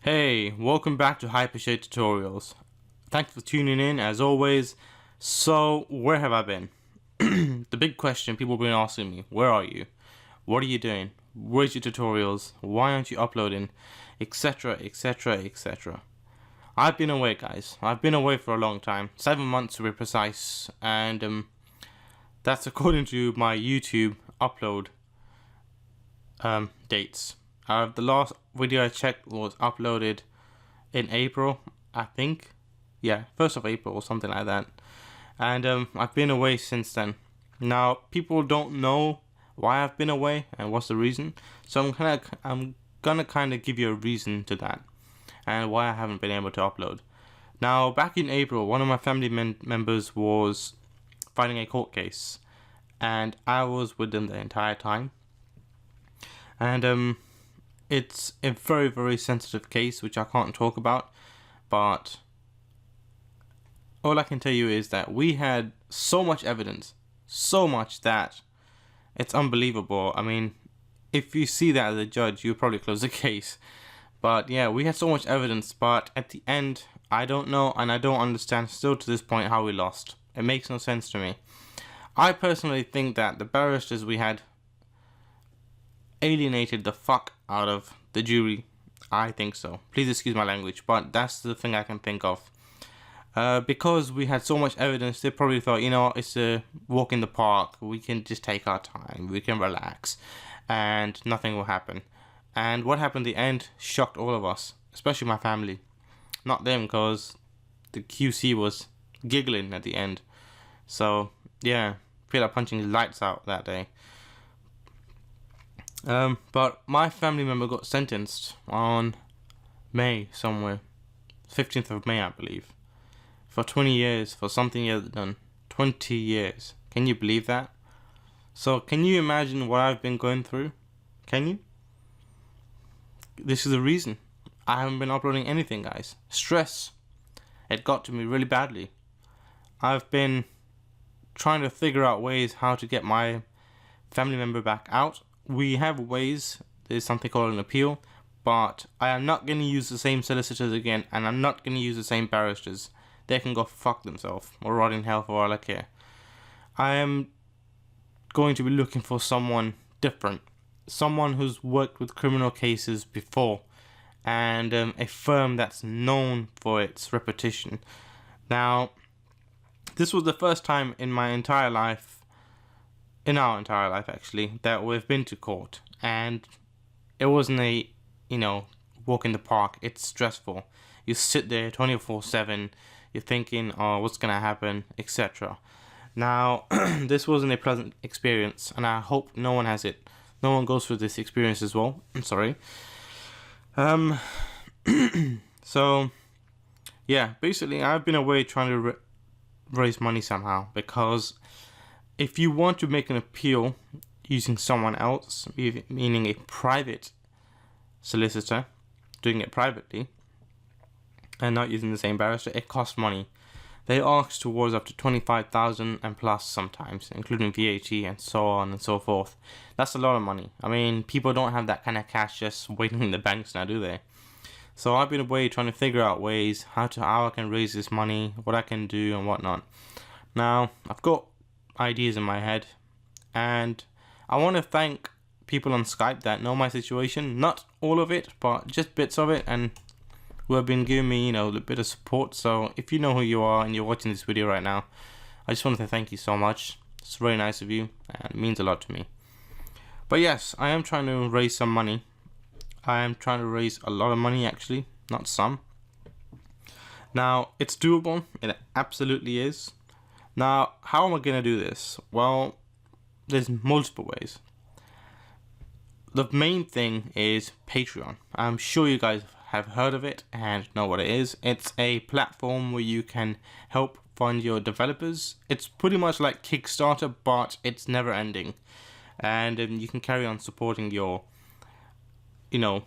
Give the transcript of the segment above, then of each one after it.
Hey, welcome back to HyperShadeTutorials. Thanks for tuning in as always. So, where have I been? The big question people have been asking me, where are you? What are you doing? Where's your tutorials? Why aren't you uploading? Etc, etc, etc. I've been away, guys. I've been away for a long time. 7 months to be precise. And that's according to my YouTube upload dates. The last video I checked was uploaded in April, I think. Yeah, 1st of April or something like that. And I've been away since then. Now, people don't know why I've been away and what's the reason. So I'm gonna kind of give you a reason to that and why I haven't been able to upload. Now, back in April, one of my family members was fighting a court case, and I was with them the entire time. And it's a very, very sensitive case which I can't talk about, but all I can tell you is that we had so much evidence, so much that it's unbelievable. I mean, if you see that as a judge, you'll probably close the case. But yeah, we had so much evidence, but at the end, I don't know and I don't understand still to this point how we lost. It makes no sense to me. I personally think that the barristers we had alienated the fuck out of the jury. I think so. Please excuse my language, but that's the thing I can think of. Because we had so much evidence, they probably thought, you know, it's a walk in the park. We can just take our time. We can relax, and nothing will happen. And what happened at the end shocked all of us, especially my family. Not them, because the QC was giggling at the end. So yeah, feel like punching lights out that day. But my family member got sentenced on May somewhere, 15th of May I believe, for 20 years for something he had done. 20 years. Can you believe that? So can you imagine what I've been going through? Can you? This is the reason I haven't been uploading anything, guys. Stress. It got to me really badly. I've been trying to figure out ways how to get my family member back out. We have ways. There's something called an appeal, but I am not going to use the same solicitors again, and I'm not going to use the same barristers. They can go fuck themselves or rot in hell for all I care. I am going to be looking for someone different, someone who's worked with criminal cases before, and a firm that's known for its reputation. Now, this was the first time in my entire life, in our entire life actually, that we've been to court, and it wasn't a, you know, walk in the park. It's stressful. You sit there 24/7, you're thinking, oh, what's gonna happen, etc. Now, this wasn't a pleasant experience, and I hope no one has it. No one goes through this experience as well. I'm sorry. So yeah, basically I've been away trying to raise money somehow, because if you want to make an appeal using someone else, meaning a private solicitor, doing it privately and not using the same barrister, it costs money. They ask towards up to 25,000 and plus sometimes, including VAT and so on and so forth. That's a lot of money. I mean, people don't have that kind of cash just waiting in the banks now, do they? So I've been away trying to figure out ways how I can raise this money, what I can do and whatnot. Now, I've got ideas in my head, and I want to thank people on Skype that know my situation. Not all of it, but just bits of it, and who have been giving me, you know, a bit of support. So if you know who you are and you're watching this video right now, I just want to thank you so much. It's very nice of you, and it means a lot to me. But yes, I am trying to raise some money. I am trying to raise a lot of money actually, not some. Now, it's doable. It absolutely is. Now, how am I going to do this? Well, there's multiple ways. The main thing is Patreon. I'm sure you guys have heard of it and know what it is. It's a platform where you can help fund your developers. It's pretty much like Kickstarter, but it's never ending. And you can carry on supporting your, you know,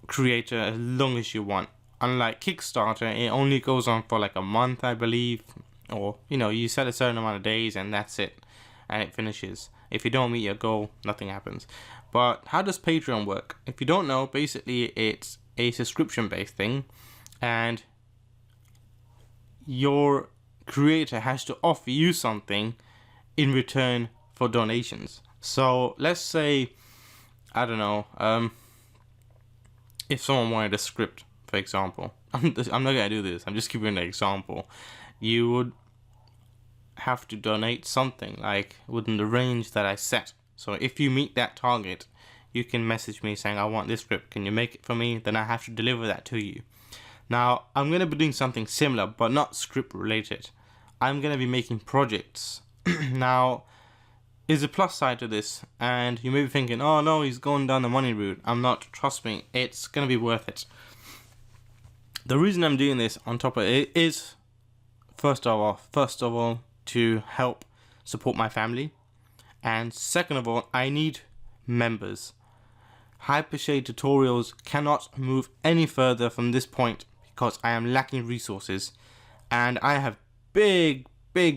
creator as long as you want. Unlike Kickstarter, it only goes on for like a month, I believe, or, you know, you set a certain amount of days and that's it, and it finishes. If you don't meet your goal, nothing happens. But how does Patreon work? If you don't know, basically it's a subscription-based thing, and your creator has to offer you something in return for donations. So let's say, I don't know, if someone wanted a script, for example, I'm not gonna do this, I'm just giving an example. You would have to donate something like within the range that I set. So if you meet that target, you can message me saying, I want this script, can you make it for me? Then I have to deliver that to you. Now I'm going to be doing something similar, but not script related. I'm going to be making projects. Now is a plus side to this, and you may be thinking, oh no, he's going down the money route. I'm not, trust me, it's going to be worth it. The reason I'm doing this on top of it is first of all to help support my family, and second of all, I need members. HyperShadeTutorials cannot move any further from this point because I am lacking resources, and I have big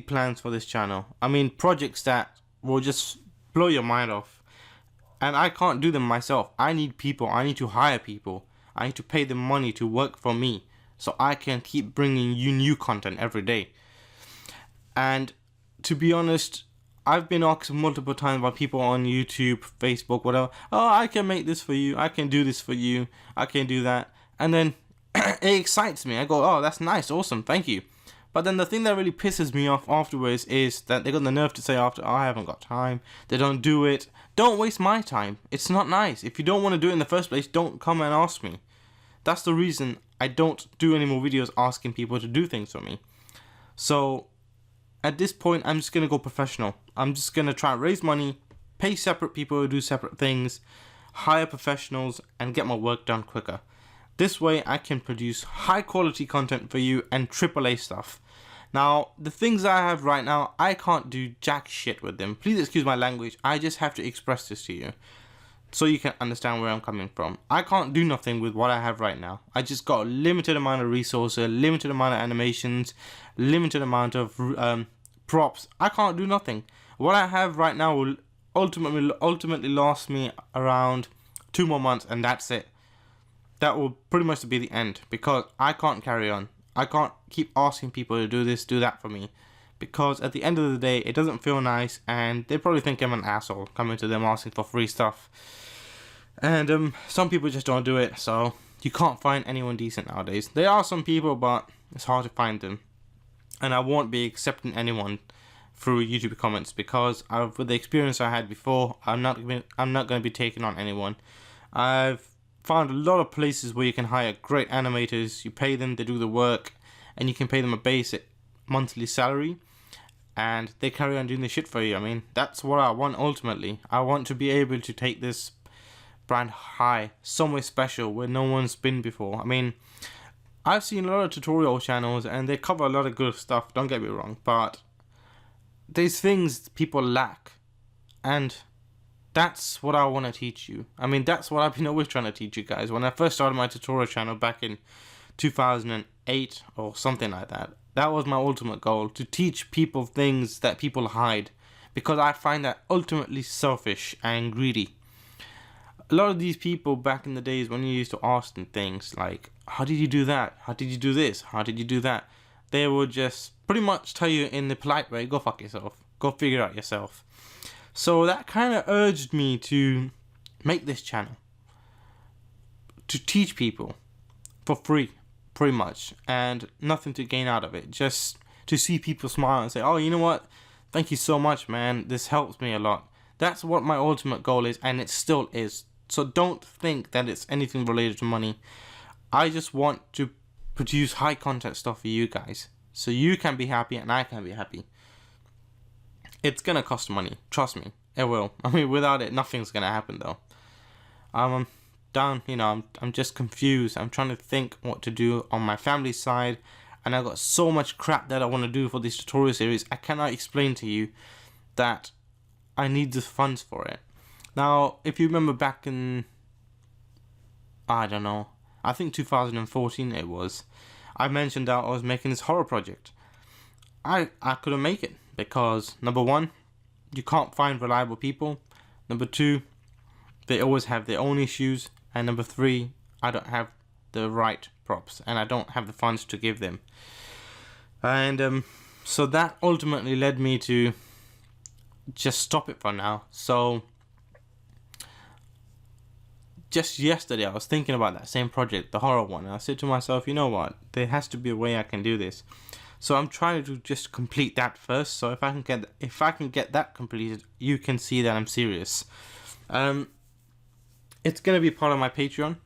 plans for this channel. I mean, projects that will just blow your mind off, and I can't do them myself. I need people. I need to hire people. I need to pay them money to work for me so I can keep bringing you new content every day. And to be honest, I've been asked multiple times by people on YouTube, Facebook, whatever, oh, I can make this for you, I can do this for you, I can do that. And then it excites me. I go, oh, that's nice, awesome, thank you. But then the thing that really pisses me off afterwards is that they got the nerve to say after, oh, I haven't got time, they don't do it. Don't waste my time. It's not nice. If you don't want to do it in the first place, don't come and ask me. That's the reason I don't do any more videos asking people to do things for me. So at this point, I'm just going to go professional. I'm just going to try and raise money, pay separate people who do separate things, hire professionals, and get my work done quicker. This way, I can produce high quality content for you and AAA stuff. Now, the things I have right now, I can't do jack shit with them. Please excuse my language. I just have to express this to you so you can understand where I'm coming from. I can't do nothing with what I have right now. I just got a limited amount of resources, limited amount of animations, limited amount of props. I can't do nothing. What I have right now will ultimately last me around 2 more months, and that's it. That will pretty much be the end, because I can't carry on. I can't keep asking people to do this, do that for me, because at the end of the day, it doesn't feel nice, and they probably think I'm an asshole coming to them asking for free stuff. And some people just don't do it, so you can't find anyone decent nowadays. There are some people, but it's hard to find them. And I won't be accepting anyone through YouTube comments, because with the experience I had before, I'm not going to be taking on anyone. I've found a lot of places where you can hire great animators. You pay them, they do the work, and you can pay them a basic monthly salary, and they carry on doing the shit for you. I mean, that's what I want ultimately. I want to be able to take this brand high, somewhere special where no one's been before. I mean, I've seen a lot of tutorial channels and they cover a lot of good stuff, don't get me wrong, but there's things people lack, and that's what I want to teach you. I mean, that's what I've been always trying to teach you guys. When I first started my tutorial channel back in 2008 or something like that, that was my ultimate goal, to teach people things that people hide, because I find that ultimately selfish and greedy. A lot of these people back in the days when you used to ask them things like, how did you do that? How did you do this? How did you do that? They would just pretty much tell you in the polite way, go fuck yourself. Go figure it out yourself. So that kind of urged me to make this channel, to teach people for free, pretty much, and nothing to gain out of it. Just to see people smile and say, oh, you know what? Thank you so much, man. This helps me a lot. That's what my ultimate goal is, and it still is. So don't think that it's anything related to money. I just want to produce high content stuff for you guys, so you can be happy and I can be happy. It's gonna cost money, trust me, it will. I mean, without it, nothing's gonna happen though. I'm down, you know, I'm just confused. I'm trying to think what to do on my family side, and I've got so much crap that I want to do for this tutorial series. I cannot explain to you that I need the funds for it. Now, if you remember back in, I don't know, I think 2014 it was, I mentioned that I was making this horror project. I couldn't make it because, number one, you can't find reliable people. Number two, they always have their own issues, and number 3, I don't have the right props and I don't have the funds to give them. And so that ultimately led me to just stop it for now. So just yesterday I was thinking about that same project, the horror one, and I said to myself, you know what, there has to be a way I can do this. So I'm trying to just complete that first. So if I can get that completed, you can see that I'm serious. It's gonna be part of my Patreon,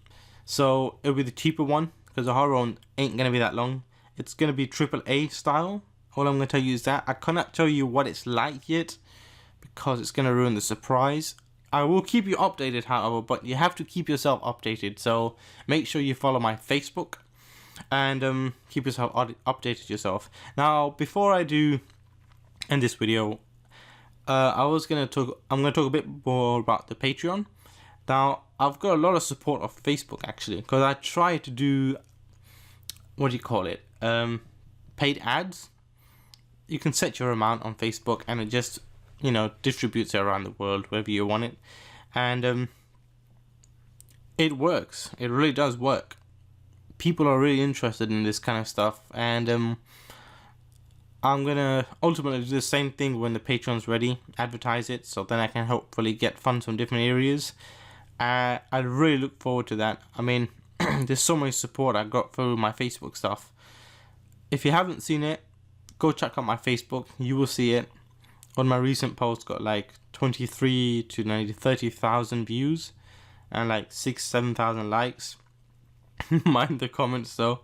so it'll be the cheaper one because the horror one ain't gonna be that long. It's gonna be AAA style. All I'm gonna tell you is that I cannot tell you what it's like yet because it's gonna ruin the surprise. I will keep you updated, however, but you have to keep yourself updated. So make sure you follow my Facebook and keep yourself updated yourself. Now, before I do end this video, I'm gonna talk a bit more about the Patreon. Now, I've got a lot of support of Facebook actually, because I try to do, what do you call it, paid ads. You can set your amount on Facebook and it just, you know, distributes it around the world wherever you want it, and it works. It really does work. People are really interested in this kind of stuff, and I'm gonna ultimately do the same thing when the Patreon's ready, advertise it, so then I can hopefully get funds from different areas. I really look forward to that. I mean, there's so much support I got through my Facebook stuff. If you haven't seen it, go check out my Facebook. You will see it. On my recent post got like 23 to 30,000 views and like 7,000 likes. Mind the comments though,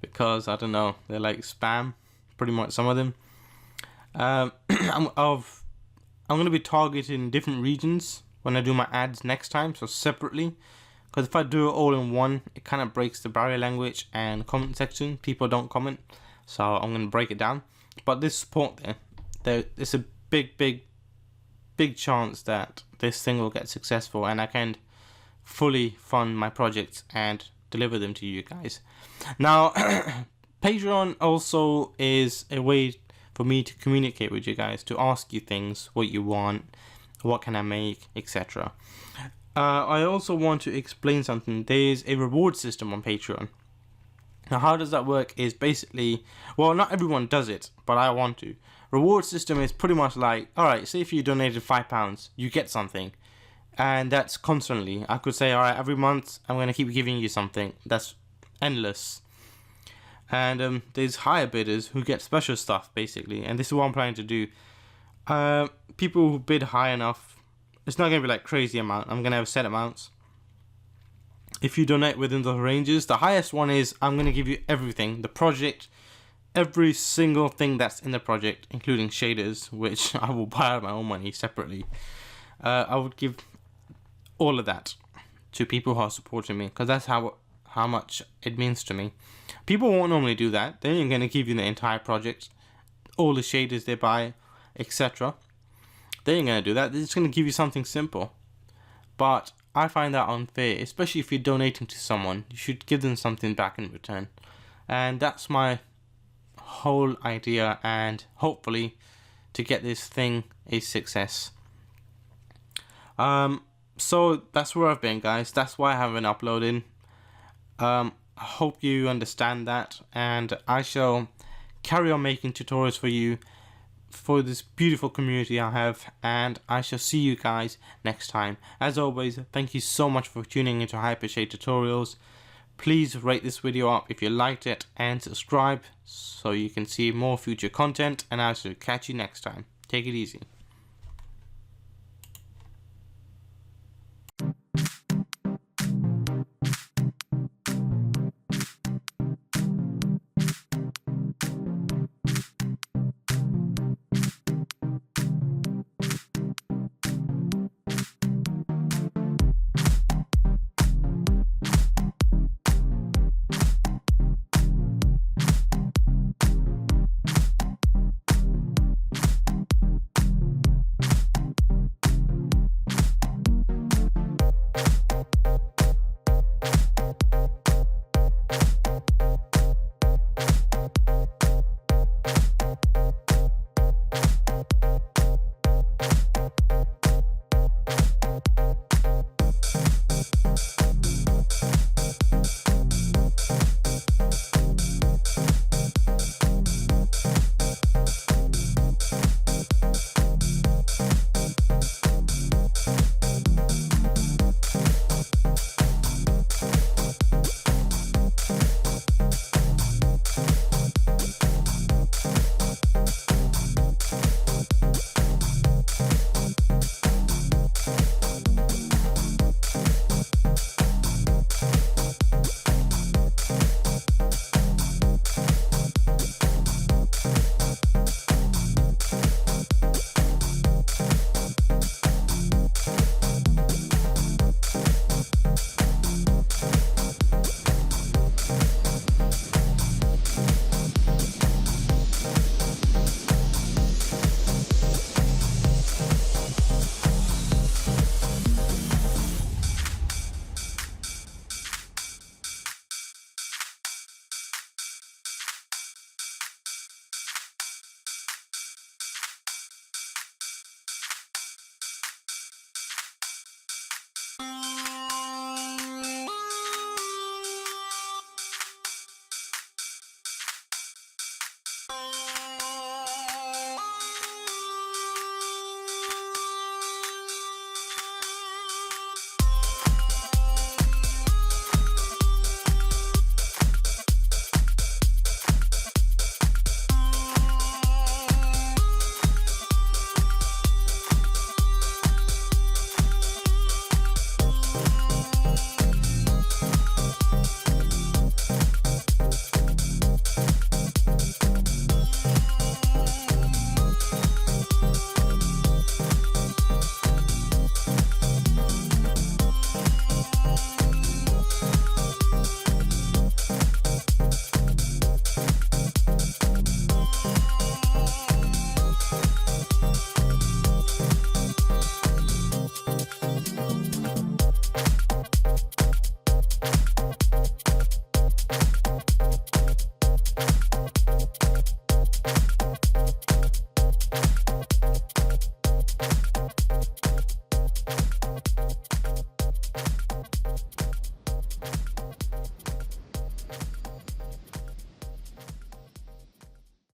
because I don't know, they're like spam, pretty much, some of them. I'm gonna be targeting different regions when I do my ads next time, so separately, because if I do it all in one, it kind of breaks the barrier language and comment section. People don't comment, so I'm gonna break it down. But this support there's a big chance that this thing will get successful and I can fully fund my projects and deliver them to you guys. Now, Patreon also is a way for me to communicate with you guys, to ask you things, what you want, what can I make, etc. I also want to explain something. There's a reward system on Patreon. Now, how does that work is basically, well, not everyone does it, but I want to. Reward system is pretty much like, alright, say if you donated £5, you get something. And that's constantly. I could say, alright, every month I'm going to keep giving you something. That's endless. And there's higher bidders who get special stuff, basically. And this is what I'm planning to do. People who bid high enough, it's not going to be like crazy amount. I'm going to have set amounts. If you donate within the ranges, the highest one is I'm going to give you everything. The project, every single thing that's in the project, including shaders, which I will buy out of my own money separately. I would give all of that to people who are supporting me, because that's how much it means to me. People won't normally do that. They ain't going to give you the entire project, all the shaders they buy, etc. They ain't going to do that. They're just going to give you something simple. But I find that unfair, especially if you're donating to someone. You should give them something back in return. And that's my whole idea, and hopefully to get this thing a success. So that's where I've been, guys. That's why I haven't uploaded. I hope you understand that, and I shall carry on making tutorials for you, for this beautiful community I have, and I shall see you guys next time. As always, thank you so much for tuning into HyperShadeTutorials. Please rate this video up if you liked it, and subscribe so you can see more future content, and I shall catch you next time. Take it easy.